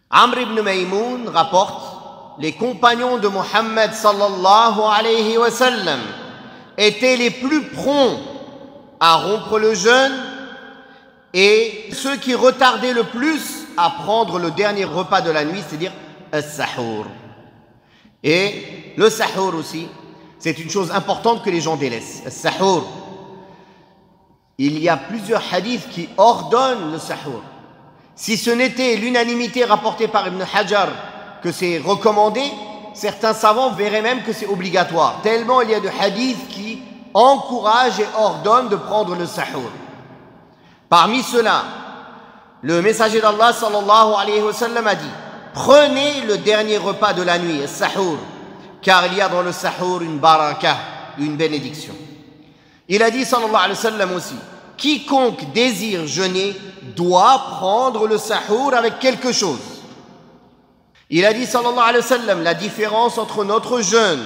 Amr ibn Maymoun rapporte, les compagnons de Mohammed sallallahu alayhi wa sallam étaient les plus prompts à rompre le jeûne et ceux qui retardaient le plus à prendre le dernier repas de la nuit, c'est-à-dire al-sahur. Et le sahur aussi, c'est une chose importante que les gens délaissent. Al-sahur. Il y a plusieurs hadiths qui ordonnent le sahur. Si ce n'était l'unanimité rapportée par Ibn Hajar que c'est recommandé, certains savants verraient même que c'est obligatoire. Tellement il y a de hadiths qui encouragent et ordonnent de prendre le sahur. Parmi ceux-là, le messager d'Allah sallallahu alayhi wa sallam a dit: prenez le dernier repas de la nuit, le sahur, car il y a dans le sahur une barakah, une bénédiction. Il a dit sallallahu alayhi wa sallam aussi: quiconque désire jeûner doit prendre le sahur avec quelque chose. Il a dit sallallahu alayhi wa sallam: la différence entre notre jeûne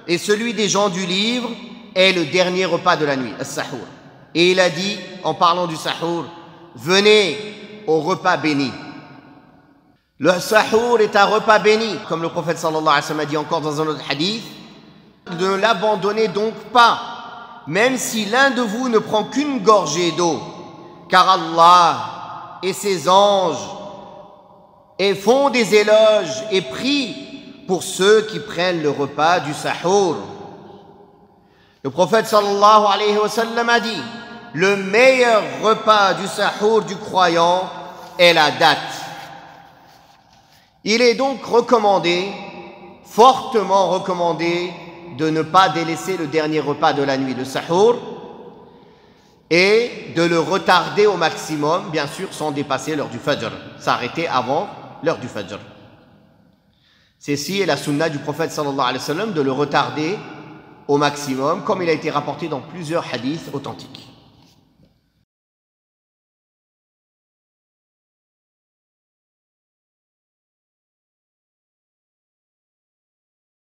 et celui des gens du livre est le dernier repas de la nuit, le sahur. Et il a dit, en parlant du sahur: venez au repas béni. Le sahur est un repas béni, comme le prophète sallallahu alayhi wa sallam a dit encore dans un autre hadith: ne l'abandonnez donc pas, même si l'un de vous ne prend qu'une gorgée d'eau, car Allah et ses anges font des éloges et prient pour ceux qui prennent le repas du sahur. Le prophète sallallahu alayhi wa sallam a dit: le meilleur repas du sahur du croyant est la date. Il est donc recommandé, fortement recommandé, de ne pas délaisser le dernier repas de la nuit, le sahur, et de le retarder au maximum, bien sûr sans dépasser l'heure du fajr, s'arrêter avant l'heure du fajr. Ceci est la sunna du prophète sallallahu alayhi wa sallam, de le retarder au maximum, comme il a été rapporté dans plusieurs hadiths authentiques.